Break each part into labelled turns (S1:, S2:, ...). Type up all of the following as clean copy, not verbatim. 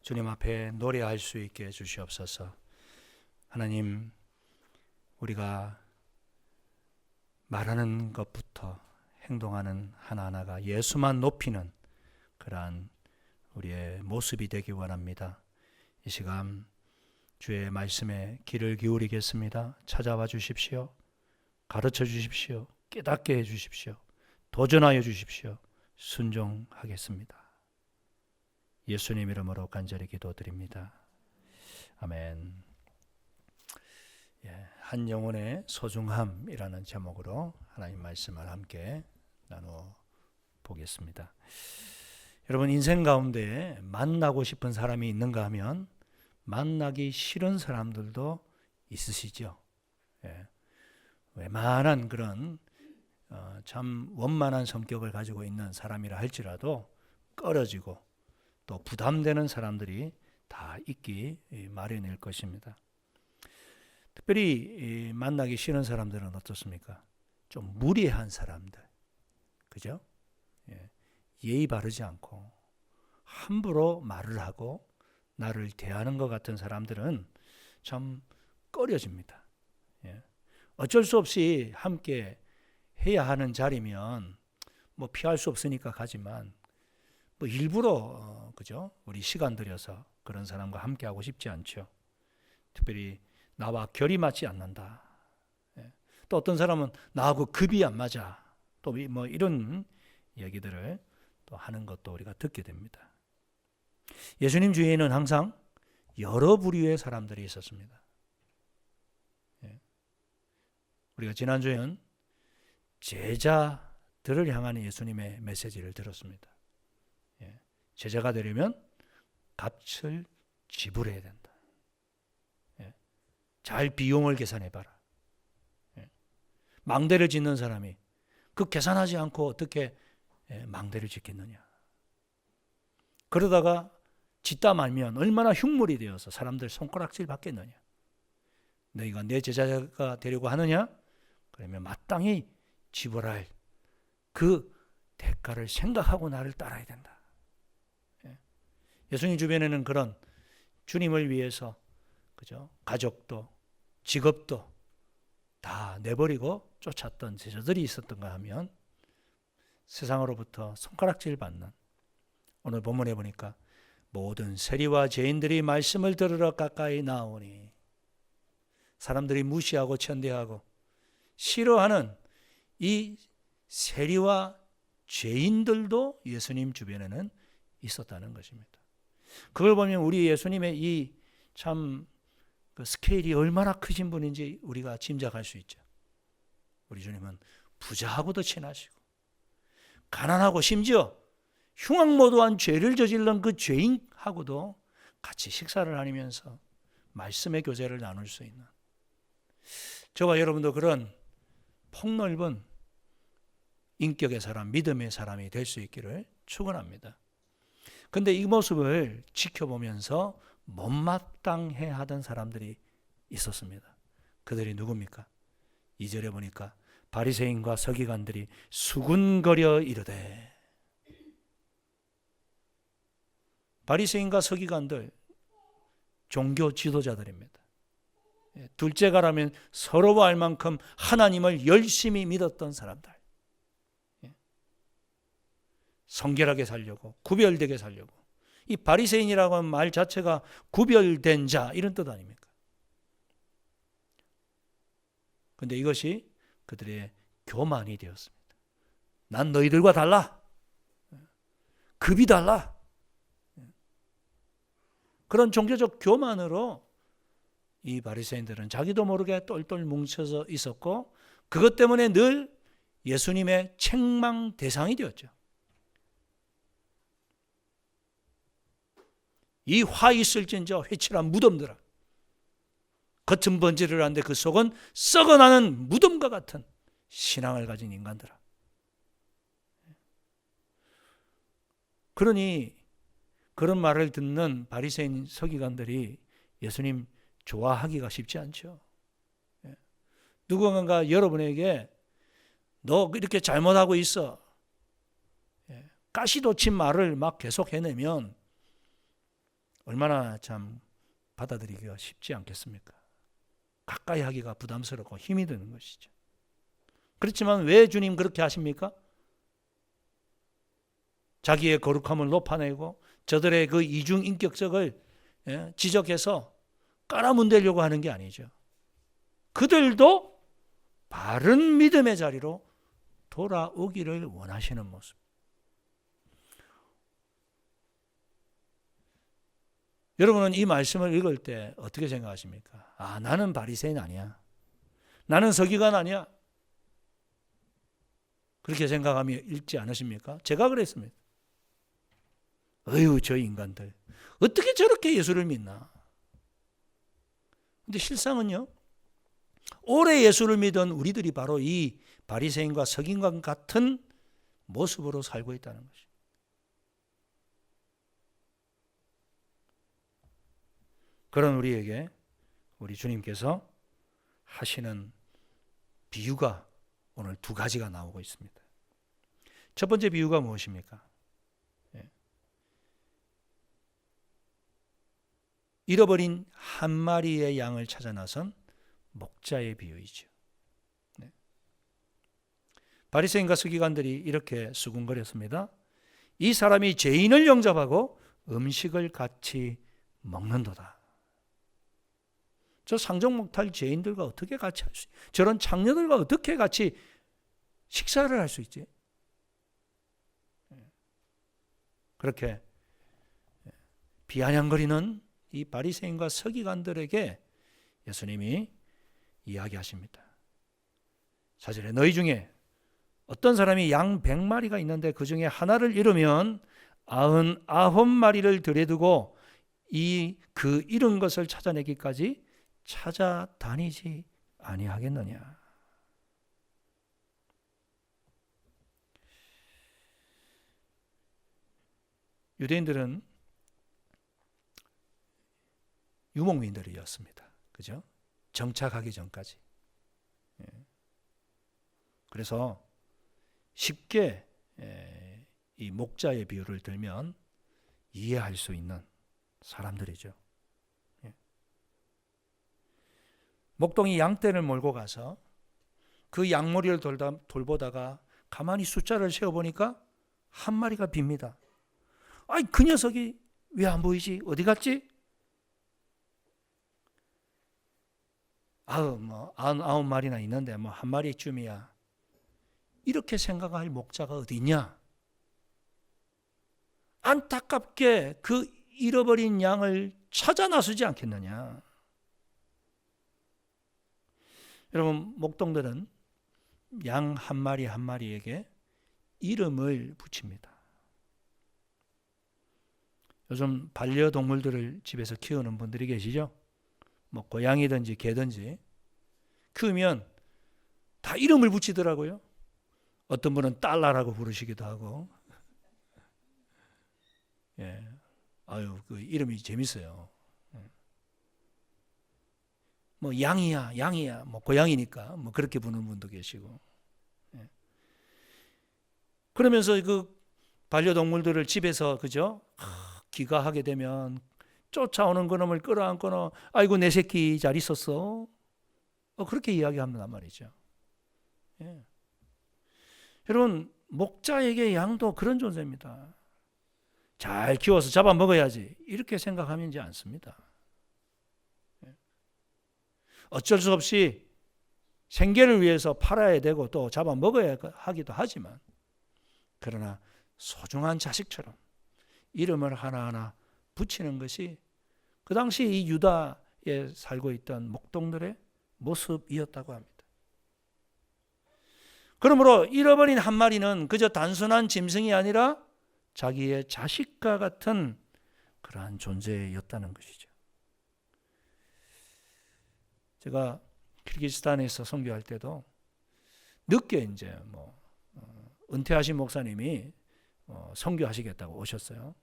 S1: 주님 앞에 노래할 수 있게 해주시옵소서. 하나님, 우리가 말하는 것부터 행동하는 하나하나가 예수만 높이는 그러한 우리의 모습이 되기 원합니다. 이 시간 주의 말씀에 귀를 기울이겠습니다. 찾아와 주십시오. 가르쳐 주십시오. 깨닫게 해 주십시오. 도전하여 주십시오. 순종하겠습니다. 예수님 이름으로 간절히 기도드립니다. 아멘. 한 영혼의 소중함이라는 제목으로 하나님 말씀을 함께 나누어 보겠습니다. 여러분, 인생 가운데 만나고 싶은 사람이 있는가 하면 만나기 싫은 사람들도 있으시죠. 웬만한 그런 참 원만한 성격을 가지고 있는 사람이라 할지라도 꺼려지고 또 부담되는 사람들이 다 있기 마련일 것입니다. 특별히 만나기 싫은 사람들은 어떻습니까? 좀 무례한 사람들, 그죠? 예의 바르지 않고 함부로 말을 하고 나를 대하는 것 같은 사람들은 참 꺼려집니다. 어쩔 수 없이 함께 해야 하는 자리면 뭐 피할 수 없으니까 가지만 뭐 일부러 그죠? 우리 시간 들여서 그런 사람과 함께 하고 싶지 않죠. 특별히 나와 결이 맞지 않는다. 또 어떤 사람은 나하고 급이 안 맞아. 또 뭐 이런 얘기들을 또 하는 것도 우리가 듣게 됩니다. 예수님 주위에는 항상 여러 부류의 사람들이 있었습니다. 우리가 지난주에는 제자들을 향한 예수님의 메시지를 들었습니다. 제자가 되려면 값을 지불해야 된다. 잘 비용을 계산해봐라. 망대를 짓는 사람이 그 계산하지 않고 어떻게 망대를 짓겠느냐. 그러다가 짓다 말면 얼마나 흉물이 되어서 사람들 손가락질 받겠느냐. 너희가 내 제자가 되려고 하느냐? 그러면 마땅히 지불할 그 대가를 생각하고 나를 따라야 된다. 예수님 주변에는 그런 주님을 위해서 그죠? 가족도 직업도 다 내버리고 쫓았던 제자들이 있었던가 하면 세상으로부터 손가락질 받는, 오늘 본문에 보니까 모든 세리와 죄인들이 말씀을 들으러 가까이 나오니, 사람들이 무시하고 천대하고 싫어하는 이 세리와 죄인들도 예수님 주변에는 있었다는 것입니다. 그걸 보면 우리 예수님의 이 참 그 스케일이 얼마나 크신 분인지 우리가 짐작할 수 있죠. 우리 주님은 부자하고도 친하시고 가난하고 심지어 흉악모도한 죄를 저질른 그 죄인하고도 같이 식사를 하면서 말씀의 교제를 나눌 수 있는, 저와 여러분도 그런 폭넓은 인격의 사람, 믿음의 사람이 될 수 있기를 축원합니다. 그런데 이 모습을 지켜보면서 못마땅해 하던 사람들이 있었습니다. 그들이 누굽니까? 2절에 보니까 바리새인과 서기관들이 수군거려 이르되, 바리새인과 서기관들 종교 지도자들입니다. 둘째가라면 서로 알 만큼 하나님을 열심히 믿었던 사람들, 성결하게 살려고, 구별되게 살려고. 이 바리새인이라고 하는 말 자체가 구별된 자 이런 뜻 아닙니까? 그런데 이것이 그들의 교만이 되었습니다. 난 너희들과 달라. 급이 달라. 그런 종교적 교만으로 이 바리새인들은 자기도 모르게 똘똘 뭉쳐서 있었고, 그것 때문에 늘 예수님의 책망 대상이 되었죠. 이 화 있을진저 회칠한 무덤들아, 겉은 번지를 하는데 그 속은 썩어나는 무덤과 같은 신앙을 가진 인간들아. 그러니 그런 말을 듣는 바리새인 서기관들이 예수님 좋아하기가 쉽지 않죠. 누군가 여러분에게 너 이렇게 잘못하고 있어, 가시돋친 말을 막 계속 해내면 얼마나 참 받아들이기가 쉽지 않겠습니까? 가까이 하기가 부담스럽고 힘이 드는 것이죠. 그렇지만 왜 주님 그렇게 하십니까? 자기의 거룩함을 높아내고 저들의 그 이중인격적을 지적해서 깔아문대려고 하는 게 아니죠. 그들도 바른 믿음의 자리로 돌아오기를 원하시는 모습. 여러분은 이 말씀을 읽을 때 어떻게 생각하십니까? 아, 나는 바리새인 아니야. 나는 서기관 아니야. 그렇게 생각하며 읽지 않으십니까? 제가 그랬습니다. 어휴, 저 인간들. 어떻게 저렇게 예수를 믿나? 근데 실상은요, 오래 예수를 믿은 우리들이 바로 이 바리새인과 서기관 같은 모습으로 살고 있다는 것이죠. 그런 우리에게 우리 주님께서 하시는 비유가 오늘 두 가지가 나오고 있습니다. 첫 번째 비유가 무엇입니까? 잃어버린 한 마리의 양을 찾아 나선 목자의 비유이죠. 바리새인과 서기관들이 이렇게 수군거렸습니다. 이 사람이 죄인을 영접하고 음식을 같이 먹는도다. 저 상종 못할 죄인들과 어떻게 같이 할 수 있지? 저런 창녀들과 어떻게 같이 식사를 할 수 있지? 그렇게 비아냥거리는 이 바리새인과 서기관들에게 예수님이 이야기하십니다. 4절에 너희 중에 어떤 사람이 양 100마리가 있는데 그 중에 하나를 잃으면 99마리를 들여두고 그 잃은 것을 찾아내기까지 찾아다니지 아니하겠느냐. 유대인들은 유목민들이었습니다. 그죠? 정착하기 전까지. 그래서 쉽게 이 목자의 비유를 들면 이해할 수 있는 사람들이죠. 목동이 양떼를 몰고 가서 그 양머리를 돌보다가 가만히 숫자를 세어보니까 한 마리가 빕니다. 아이, 그 녀석이 왜 안 보이지? 어디 갔지? 99마리나 있는데 뭐 한 마리쯤이야. 이렇게 생각할 목자가 어디 있냐? 안타깝게 그 잃어버린 양을 찾아 나서지 않겠느냐? 여러분, 목동들은 양 한 마리 한 마리에게 이름을 붙입니다. 요즘 반려동물들을 집에서 키우는 분들이 계시죠? 뭐 고양이든지 개든지 키우면 다 이름을 붙이더라고요. 어떤 분은 딸라라고 부르시기도 하고. 예. 아유, 그 이름이 재밌어요. 뭐 양이야, 뭐 고양이니까 뭐 그렇게 부르는 분도 계시고. 예. 그러면서 그 반려동물들을 집에서 그죠? 귀가하게 되면 쫓아오는 그놈을 끌어안고는 아이고 내 새끼 잘 있었어. 그렇게 이야기한단 말이죠. 예. 여러분, 목자에게 양도 그런 존재입니다. 잘 키워서 잡아먹어야지 이렇게 생각하지 않습니다. 어쩔 수 없이 생계를 위해서 팔아야 되고 또 잡아먹어야 하기도 하지만, 그러나 소중한 자식처럼 이름을 하나하나 붙이는 것이 그 당시 이 유다에 살고 있던 목동들의 모습이었다고 합니다. 그러므로 잃어버린 한 마리는 그저 단순한 짐승이 아니라 자기의 자식과 같은 그러한 존재였다는 것이죠. 제가 키르기스탄에서 선교할 때도 늦게 이제 은퇴하신 목사님이 선교하시겠다고 오셨어요.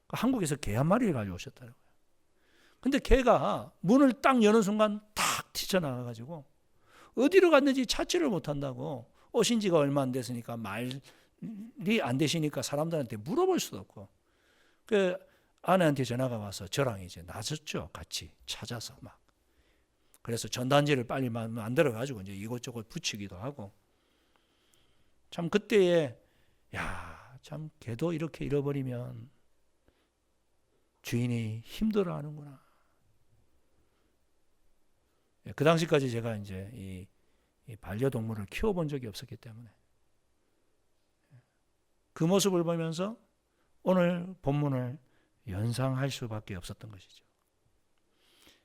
S1: 한국에서 개 한 마리를 가지고 오셨더라고요. 근데 개가 문을 딱 여는 순간 탁 튀쳐나가가지고 어디로 갔는지 찾지를 못한다고, 오신 지가 얼마 안 됐으니까 말이 안 되시니까 사람들한테 물어볼 수도 없고, 그 아내한테 전화가 와서 저랑 이제 나섰죠. 같이 찾아서 막. 그래서 전단지를 빨리 만들어가지고 이제 이것저것 붙이기도 하고. 참 그때에 참 걔도 이렇게 잃어버리면 주인이 힘들어하는구나. 그 당시까지 제가 이제 이 반려동물을 키워본 적이 없었기 때문에 그 모습을 보면서 오늘 본문을 연상할 수밖에 없었던 것이죠.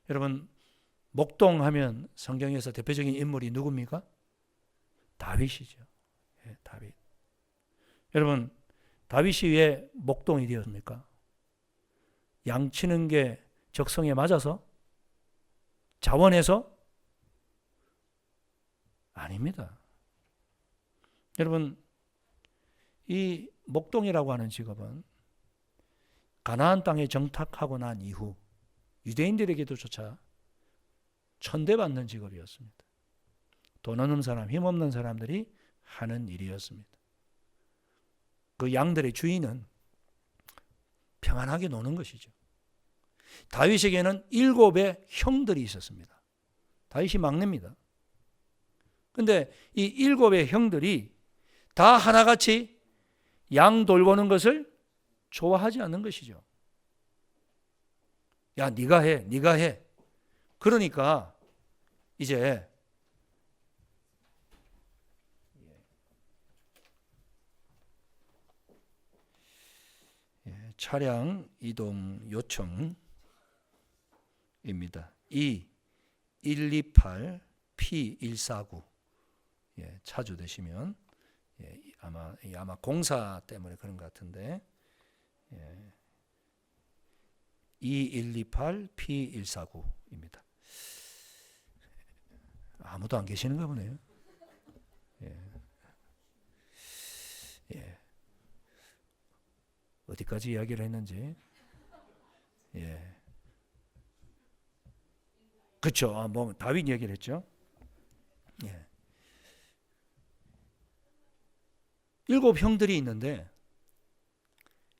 S1: 여러분, 목동하면 성경에서 대표적인 인물이 누굽니까? 다윗이죠. 다윗. 여러분, 다윗이 왜 목동이 되었습니까? 양치는 게 적성에 맞아서? 자원해서? 아닙니다. 여러분, 이 목동이라고 하는 직업은 가나안 땅에 정착하고 난 이후 유대인들에게도조차 천대받는 직업이었습니다. 돈 없는 사람, 힘없는 사람들이 하는 일이었습니다. 그 양들의 주인은 평안하게 노는 것이죠. 다윗에게는 7의 형들이 있었습니다. 다윗이 막내입니다. 그런데 이 7의 형들이 다 하나같이 양 돌보는 것을 좋아하지 않는 것이죠. 야, 네가 해, 네가 해. 그러니까 이제 차량 이동 요청입니다. E128 P149 차주되시면 아마 공사 때문에 그런 것 같은데 E128 P149입니다. 아무도 안 계시는가 보네요. 어디까지 이야기를 했는지. 그렇죠. 뭐 다윗 얘기를 했죠. 7 형들이 있는데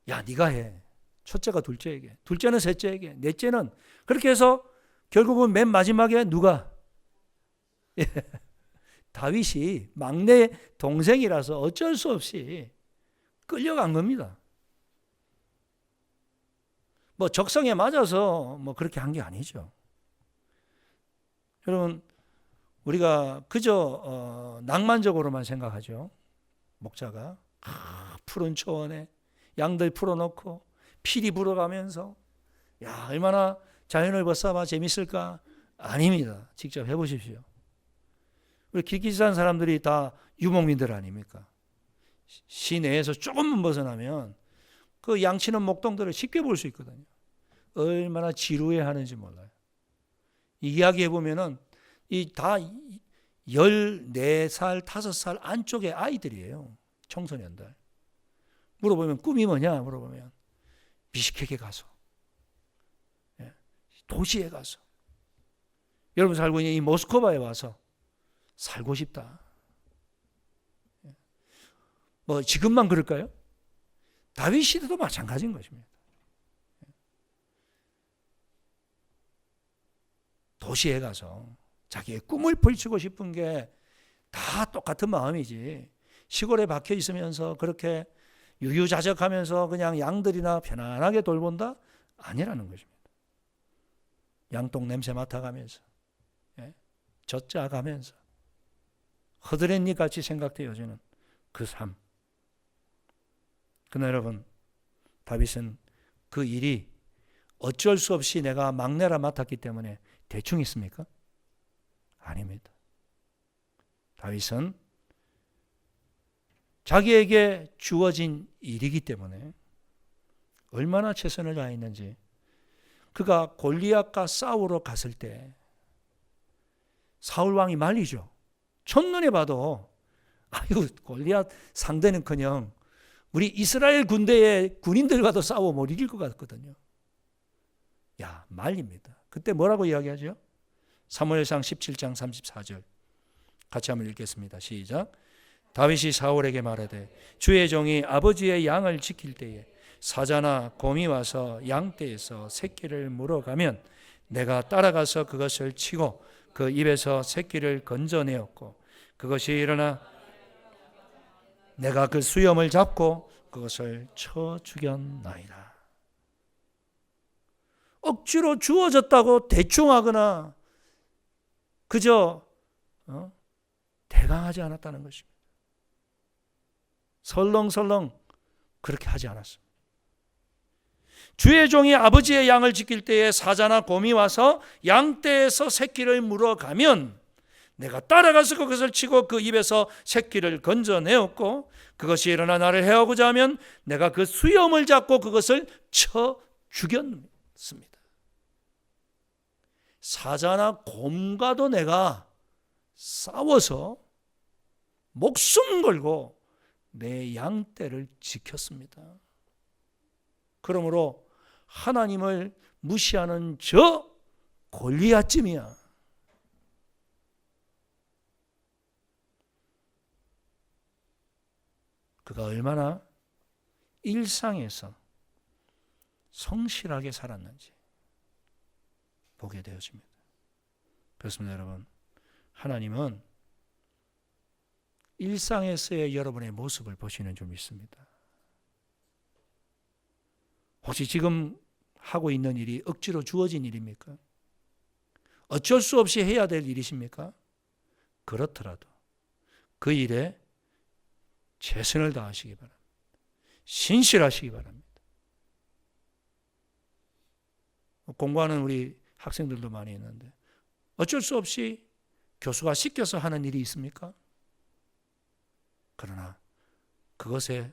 S1: 야, 네가 해. 첫째가 둘째에게, 둘째는 셋째에게, 넷째는 그렇게 해서 결국은 맨 마지막에 누가? 다윗이 막내 동생이라서 어쩔 수 없이 끌려간 겁니다. 뭐 적성에 맞아서 뭐 그렇게 한 게 아니죠. 여러분, 우리가 그저 낭만적으로만 생각하죠. 목자가 푸른 초원에 양들 풀어놓고 피리 불어가면서 야, 얼마나 자연을 벗삼아 재밌을까? 아닙니다. 직접 해보십시오. 우리 길기지산 사람들이 다 유목민들 아닙니까? 시내에서 조금만 벗어나면 그 양치는 목동들을 쉽게 볼 수 있거든요. 얼마나 지루해하는지 몰라요. 이야기해 보면은 이 다 14살, 5살 안쪽의 아이들이에요. 청소년들. 물어보면 꿈이 뭐냐 물어보면 비시케게 가서, 도시에 가서, 여러분 살고 있는 이 모스크바에 와서 살고 싶다. 뭐 지금만 그럴까요? 다윗 시대도 마찬가지인 것입니다. 도시에 가서 자기의 꿈을 펼치고 싶은 게 다 똑같은 마음이지, 시골에 박혀 있으면서 그렇게 유유자적하면서 그냥 양들이나 편안하게 돌본다? 아니라는 것입니다. 양똥 냄새 맡아가면서, 젖자가면서 허드렛잎 같이 생각되어지는 그 삶. 그러나 여러분, 다윗은 그 일이 어쩔 수 없이 내가 막내라 맡았기 때문에 대충 있습니까? 아닙니다. 다윗은 자기에게 주어진 일이기 때문에 얼마나 최선을 다했는지, 그가 골리앗과 싸우러 갔을 때 사울 왕이 말리죠. 첫눈에 봐도 아유, 골리앗 상대는커녕 우리 이스라엘 군대의 군인들과도 싸워 못 이길 것 같거든요. 야, 말립니다. 그때 뭐라고 이야기하죠? 사무엘상 17장 34절 같이 한번 읽겠습니다. 시작. 다윗이 사울에게 말하되 주의 종이 아버지의 양을 지킬 때에 사자나 곰이 와서 양떼에서 새끼를 물어가면 내가 따라가서 그것을 치고 그 입에서 새끼를 건져내었고 그것이 일어나 내가 그 수염을 잡고 그것을 쳐 죽였나이다. 억지로 주어졌다고 대충 하거나 그저 대강하지 않았다는 것입니다. 설렁설렁 그렇게 하지 않았습니다. 주의 종이 아버지의 양을 지킬 때에 사자나 곰이 와서 양떼에서 새끼를 물어가면 내가 따라가서 그것을 치고 그 입에서 새끼를 건져내었고 그것이 일어나 나를 해하고자 하면 내가 그 수염을 잡고 그것을 쳐 죽였습니다. 사자나 곰과도 내가 싸워서 목숨 걸고 내 양떼를 지켰습니다. 그러므로 하나님을 무시하는 저 골리앗쯤이야. 그가 얼마나 일상에서 성실하게 살았는지 보게 되어집니다. 그렇습니다, 여러분. 하나님은 일상에서의 여러분의 모습을 보시는 줄 믿습니다. 혹시 지금 하고 있는 일이 억지로 주어진 일입니까? 어쩔 수 없이 해야 될 일이십니까? 그렇더라도 그 일에 최선을 다하시기 바랍니다. 신실하시기 바랍니다. 공부하는 우리 학생들도 많이 있는데 어쩔 수 없이 교수가 시켜서 하는 일이 있습니까? 그러나 그것에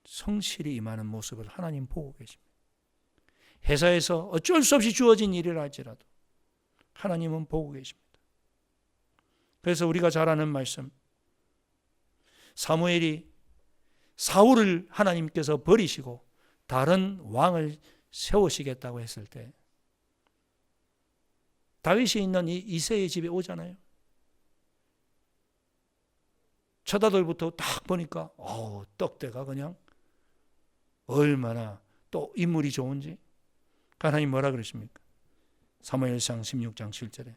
S1: 성실히 임하는 모습을 하나님 보고 계십니다. 회사에서 어쩔 수 없이 주어진 일이라 할지라도 하나님은 보고 계십니다. 그래서 우리가 잘 아는 말씀, 사무엘이 사울을 하나님께서 버리시고 다른 왕을 세우시겠다고 했을 때 다윗이 있는 이 이새의 집에 오잖아요. 첫 아들부터 딱 보니까 떡대가 그냥 얼마나 또 인물이 좋은지. 하나님 뭐라 그러십니까? 사무엘상 16장 7절에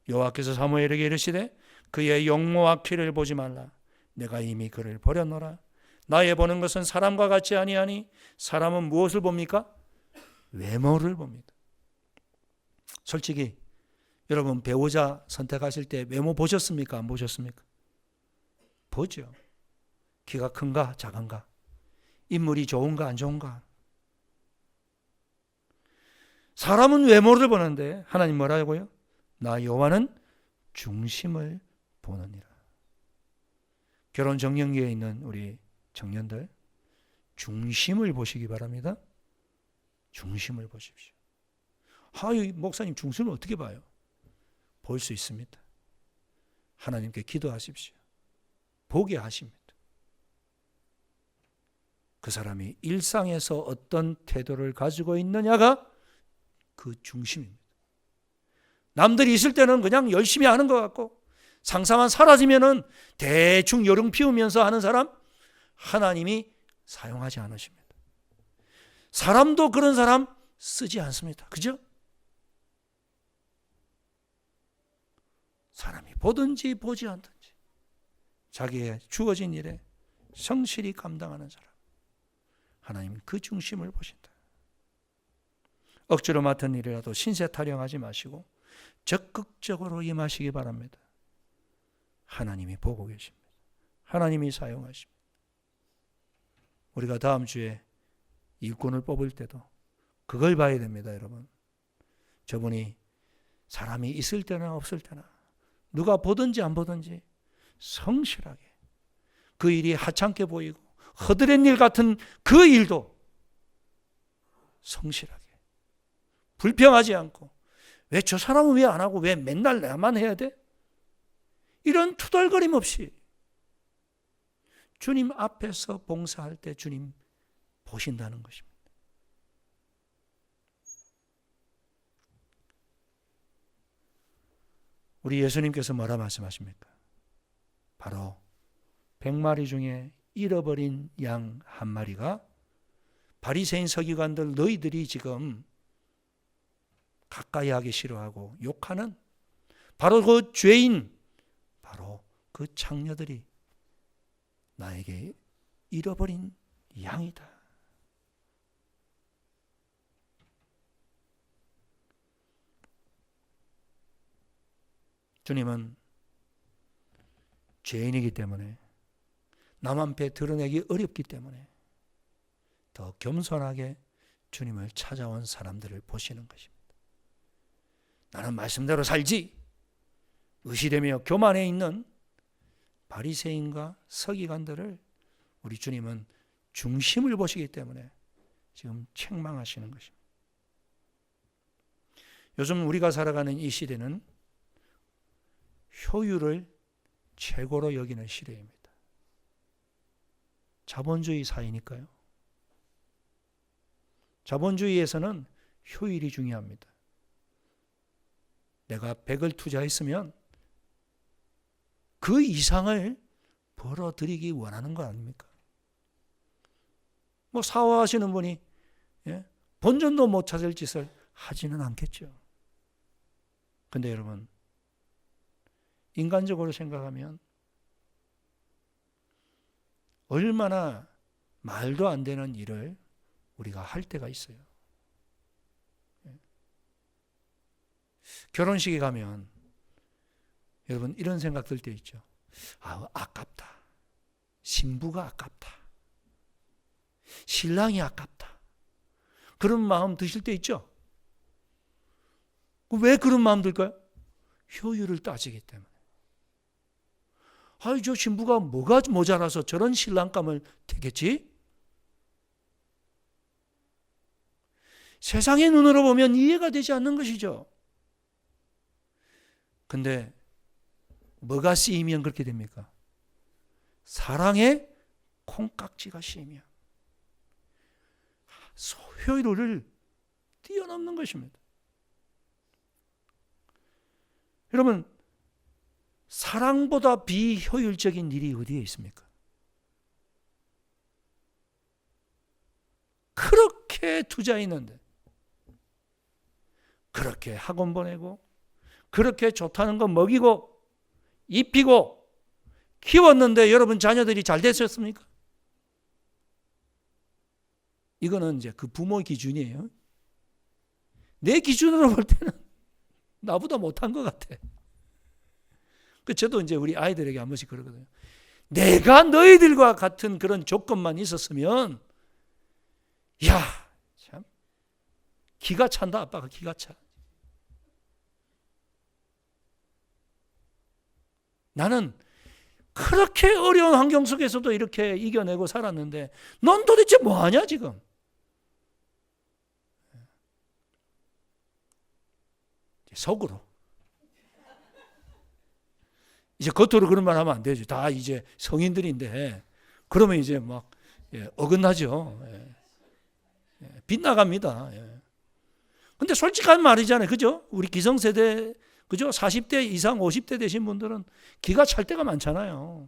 S1: 여호와께서 사무엘에게 이르시되 그의 용모와 키를 보지 말라. 내가 이미 그를 버렸노라. 나의 보는 것은 사람과 같지 아니하니 사람은 무엇을 봅니까? 외모를 봅니다. 솔직히 여러분 배우자 선택하실 때 외모 보셨습니까? 안 보셨습니까? 보죠. 키가 큰가 작은가, 인물이 좋은가 안 좋은가. 사람은 외모를 보는데 하나님 뭐라고요? 나 여호와는 중심을 보느니라. 결혼 정년기에 있는 우리 청년들 중심을 보시기 바랍니다. 중심을 보십시오. 목사님 중심을 어떻게 봐요? 볼 수 있습니다. 하나님께 기도하십시오. 보게 하십니다. 그 사람이 일상에서 어떤 태도를 가지고 있느냐가 그 중심입니다. 남들이 있을 때는 그냥 열심히 하는 것 같고 상사만 사라지면은 대충 요령 피우면서 하는 사람 하나님이 사용하지 않으십니다. 사람도 그런 사람 쓰지 않습니다. 그죠? 사람이 보든지 보지 않든지 자기의 주어진 일에 성실히 감당하는 사람 하나님은 그 중심을 보신다. 억지로 맡은 일이라도 신세 타령하지 마시고 적극적으로 임하시기 바랍니다. 하나님이 보고 계십니다. 하나님이 사용하십니다. 우리가 다음 주에 일꾼을 뽑을 때도 그걸 봐야 됩니다, 여러분. 저분이 사람이 있을 때나 없을 때나 누가 보든지 안 보든지 성실하게 그 일이 하찮게 보이고 허드렛 일 같은 그 일도 성실하게 불평하지 않고 왜 저 사람은 왜 안 하고 왜 맨날 나만 해야 돼? 이런 투덜거림 없이 주님 앞에서 봉사할 때 주님 보신다는 것입니다. 우리 예수님께서 뭐라 말씀하십니까? 바로 100마리 중에 잃어버린 양 한 마리가 바리새인 서기관들 너희들이 지금 가까이 하기 싫어하고 욕하는 바로 그 죄인, 바로 그 창녀들이 나에게 잃어버린 양이다. 주님은 죄인이기 때문에 남 앞에 드러내기 어렵기 때문에 더 겸손하게 주님을 찾아온 사람들을 보시는 것입니다. 나는 말씀대로 살지 의시되며 교만해 있는 바리새인과 서기관들을 우리 주님은 중심을 보시기 때문에 지금 책망하시는 것입니다. 요즘 우리가 살아가는 이 시대는 효율을 최고로 여기는 시대입니다. 자본주의 사회니까요. 자본주의에서는 효율이 중요합니다. 내가 100을 투자했으면 그 이상을 벌어들이기 원하는 거 아닙니까? 뭐 사화하시는 분이 본전도 못 찾을 짓을 하지는 않겠죠. 근데 여러분, 인간적으로 생각하면 얼마나 말도 안 되는 일을 우리가 할 때가 있어요. 결혼식에 가면 여러분 이런 생각 들 때 있죠. 아깝다. 신부가 아깝다. 신랑이 아깝다. 그런 마음 드실 때 있죠. 왜 그런 마음 들까요? 효율을 따지기 때문에. 저 신부가 뭐가 모자라서 저런 신랑감을 택했지? 세상의 눈으로 보면 이해가 되지 않는 것이죠. 근데 뭐가 쓰이면 그렇게 됩니까? 사랑의 콩깍지가 씌이면 효율을 뛰어넘는 것입니다. 여러분, 사랑보다 비효율적인 일이 어디에 있습니까? 그렇게 투자했는데, 그렇게 학원 보내고, 그렇게 좋다는 거 먹이고, 입히고, 키웠는데 여러분 자녀들이 잘 됐었습니까? 이거는 이제 그 부모의 기준이에요. 내 기준으로 볼 때는 나보다 못한 것 같아. 저도 이제 우리 아이들에게 한 번씩 그러거든요. 내가 너희들과 같은 그런 조건만 있었으면, 야, 참, 기가 찬다, 아빠가 기가 차. 나는 그렇게 어려운 환경 속에서도 이렇게 이겨내고 살았는데, 넌 도대체 뭐 하냐, 지금? 속으로. 이제 겉으로 그런 말 하면 안 되죠. 다 이제 성인들인데, 그러면 이제 막, 어긋나죠. 빗나갑니다. 근데 솔직한 말이잖아요. 그죠? 우리 기성세대, 그죠? 40대 이상 50대 되신 분들은 기가 찰 때가 많잖아요.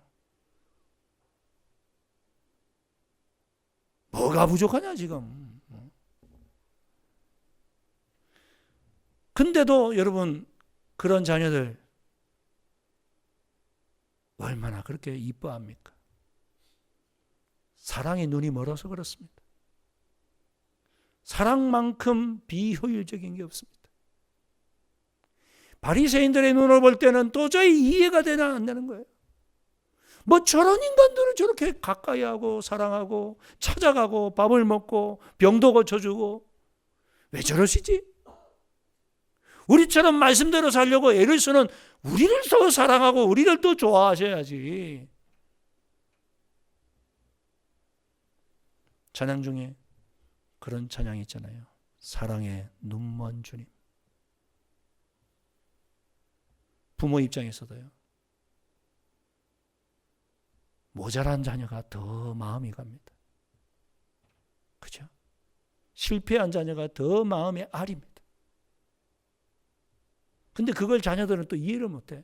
S1: 뭐가 부족하냐, 지금. 근데도 여러분, 그런 자녀들, 얼마나 그렇게 이뻐합니까? 사랑의 눈이 멀어서 그렇습니다. 사랑만큼 비효율적인 게 없습니다. 바리새인들의 눈을 볼 때는 도저히 이해가 되나 안 되는 거예요. 뭐 저런 인간들을 저렇게 가까이 하고 사랑하고 찾아가고 밥을 먹고 병도 고쳐주고 왜 저러시지? 우리처럼 말씀대로 살려고 애를 쓰는 우리를 더 사랑하고 우리를 더 좋아하셔야지. 찬양 중에 그런 찬양이 있잖아요. 사랑의 눈먼 주님. 부모 입장에서도요. 모자란 자녀가 더 마음이 갑니다. 그죠? 실패한 자녀가 더 마음에 아립니다. 근데 그걸 자녀들은 또 이해를 못해.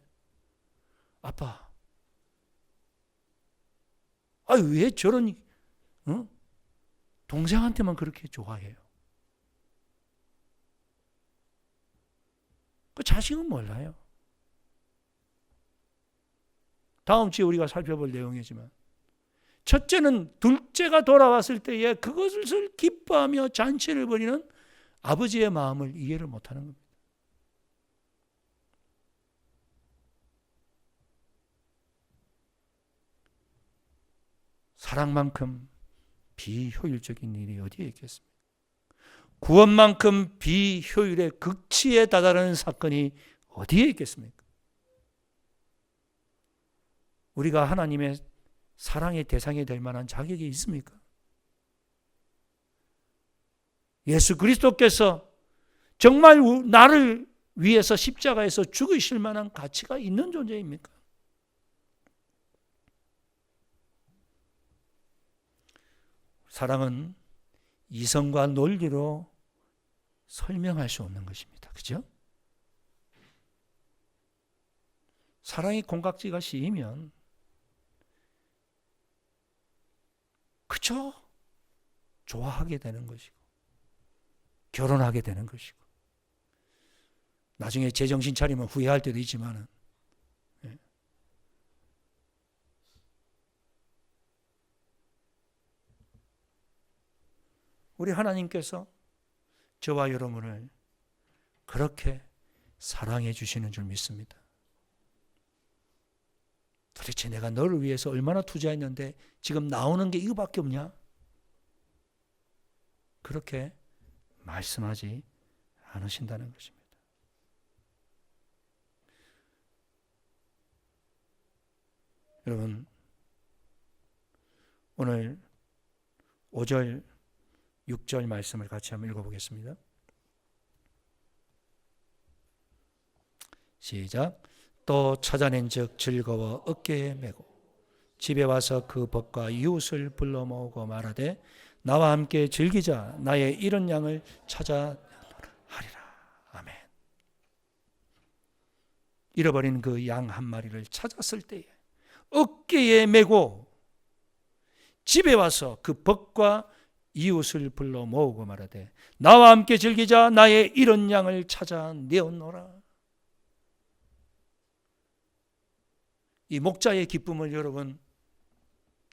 S1: 아빠, 왜 저런, 동생한테만 그렇게 좋아해요. 그 자식은 몰라요. 다음 주에 우리가 살펴볼 내용이지만 첫째는 둘째가 돌아왔을 때에 그것을 기뻐하며 잔치를 벌이는 아버지의 마음을 이해를 못하는 겁니다. 사랑만큼 비효율적인 일이 어디에 있겠습니까? 구원만큼 비효율의 극치에 다다르는 사건이 어디에 있겠습니까? 우리가 하나님의 사랑의 대상이 될 만한 자격이 있습니까? 예수 그리스도께서 정말 나를 위해서 십자가에서 죽으실 만한 가치가 있는 존재입니까? 사랑은 이성과 논리로 설명할 수 없는 것입니다. 그죠? 사랑의 콩깍지가 씌이면 그저 좋아하게 되는 것이고 결혼하게 되는 것이고 나중에 제정신 차리면 후회할 때도 있지만은 우리 하나님께서 저와 여러분을 그렇게 사랑해 주시는 줄 믿습니다. 도대체 내가 너를 위해서 얼마나 투자했는데 지금 나오는 게 이거밖에 없냐? 그렇게 말씀하지 않으신다는 것입니다. 여러분, 오늘 5절, 6절 말씀을 같이 한번 읽어보겠습니다. 시작. 또 찾아낸 즉 즐거워 어깨에 메고 집에 와서 그 벗과 이웃을 불러 모으고 말하되 나와 함께 즐기자. 나의 잃은 양을 찾아 하리라. 아멘. 잃어버린 그 양 한 마리를 찾았을 때에 어깨에 메고 집에 와서 그 벗과 이웃을 불러 모으고 말하되 나와 함께 즐기자. 나의 잃은 양을 찾아 내었노라. 이 목자의 기쁨을 여러분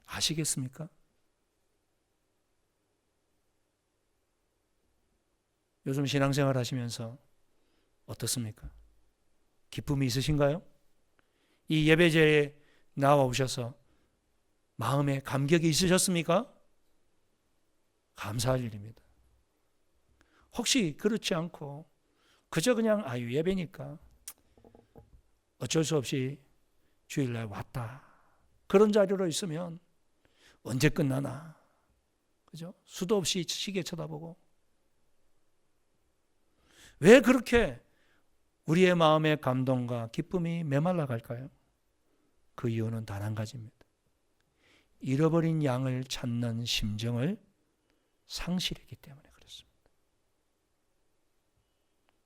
S1: 아시겠습니까? 요즘 신앙생활 하시면서 어떻습니까? 기쁨이 있으신가요? 이 예배제에 나와 오셔서 마음에 감격이 있으셨습니까? 감사할 일입니다. 혹시 그렇지 않고 그저 그냥 예배니까 어쩔 수 없이 주일날 왔다. 그런 자리로 있으면 언제 끝나나. 그죠? 수도 없이 시계 쳐다보고. 왜 그렇게 우리의 마음의 감동과 기쁨이 메말라 갈까요? 그 이유는 단 한 가지입니다. 잃어버린 양을 찾는 심정을 상실했기 때문에 그렇습니다.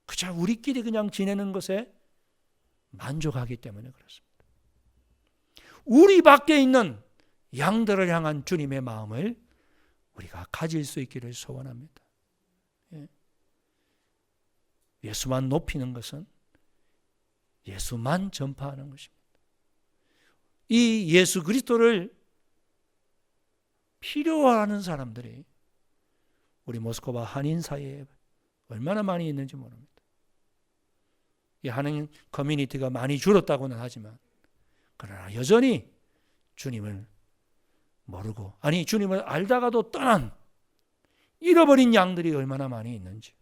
S1: 그저 우리끼리 그냥 지내는 것에 만족하기 때문에 그렇습니다. 우리 밖에 있는 양들을 향한 주님의 마음을 우리가 가질 수 있기를 소원합니다. 예수만 높이는 것은 예수만 전파하는 것입니다. 이 예수 그리스도를 필요하는 사람들이 우리 모스크바 한인 사회에 얼마나 많이 있는지 모릅니다. 이 한인 커뮤니티가 많이 줄었다고는 하지만 그러나 여전히 주님을 모르고 주님을 알다가도 떠난 잃어버린 양들이 얼마나 많이 있는지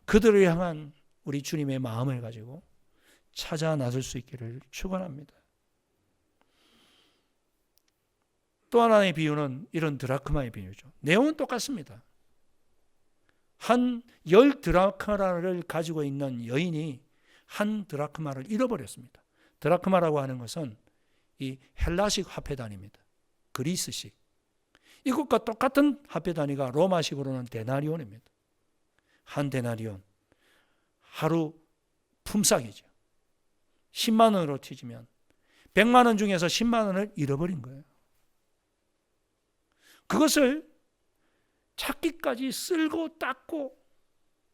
S1: 그들을 향한 우리 주님의 마음을 가지고 찾아 나설 수 있기를 축원합니다. 또 하나의 비유는 이런 드라크마의 비유죠. 내용은 똑같습니다. 한 10드라크마를 가지고 있는 여인이 한 드라크마를 잃어버렸습니다. 드라크마라고 하는 것은 이 헬라식 화폐 단위입니다. 그리스식. 이것과 똑같은 화폐 단위가 로마식으로는 데나리온입니다. 한 데나리온. 하루 품삯이죠. 10만 원으로 치지면 100만 원 중에서 10만 원을 잃어버린 거예요. 그것을 찾기까지 쓸고 닦고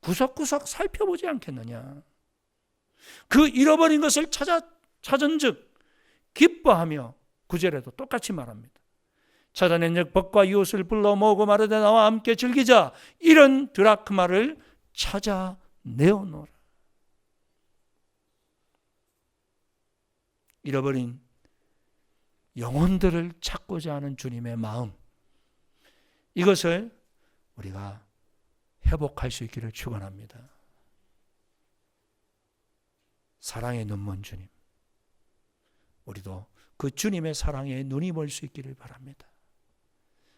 S1: 구석구석 살펴보지 않겠느냐. 그 잃어버린 것을 찾은 즉 기뻐하며 9절에도 똑같이 말합니다. 찾아낸 즉 벗과 이웃을 불러 모으고 마르되 나와 함께 즐기자. 이런 드라크마를 찾아내어놓으라. 잃어버린 영혼들을 찾고자 하는 주님의 마음, 이것을 우리가 회복할 수 있기를 축원합니다. 사랑의 눈먼 주님, 우리도 그 주님의 사랑에 눈이 멀 수 있기를 바랍니다.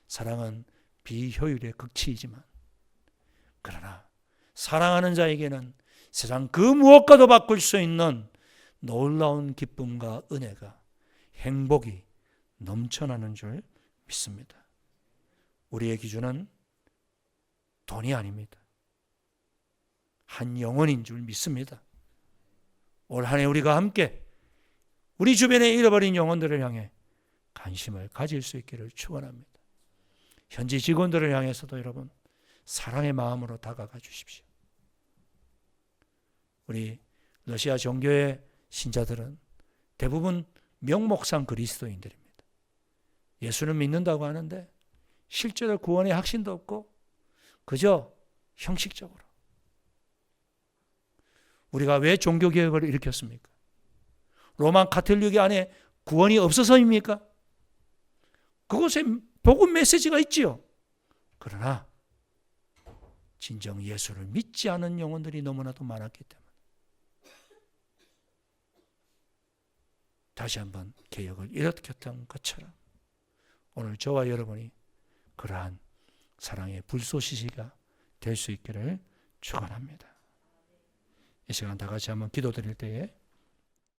S1: 사랑은 비효율의 극치이지만, 그러나 사랑하는 자에게는 세상 그 무엇과도 바꿀 수 있는 놀라운 기쁨과 은혜가, 행복이 넘쳐나는 줄 믿습니다. 우리의 기준은 돈이 아닙니다. 한 영혼인 줄 믿습니다. 올 한 해 우리가 함께 우리 주변에 잃어버린 영혼들을 향해 관심을 가질 수 있기를 축원합니다. 현지 직원들을 향해서도 여러분 사랑의 마음으로 다가가 주십시오. 우리 러시아 종교의 신자들은 대부분 명목상 그리스도인들입니다. 예수는 믿는다고 하는데 실제로 구원의 확신도 없고 그저 형식적으로. 우리가 왜 종교개혁을 일으켰습니까? 로마 가톨릭 안에 구원이 없어서입니까? 그곳에 복음 메시지가 있지요. 그러나 진정 예수를 믿지 않은 영혼들이 너무나도 많았기 때문에 다시 한번 개혁을 일으켰던 것처럼 오늘 저와 여러분이 그러한 사랑의 불쏘시개가 될 수 있기를 축원합니다. 이 시간 다 같이 한번 기도드릴 때에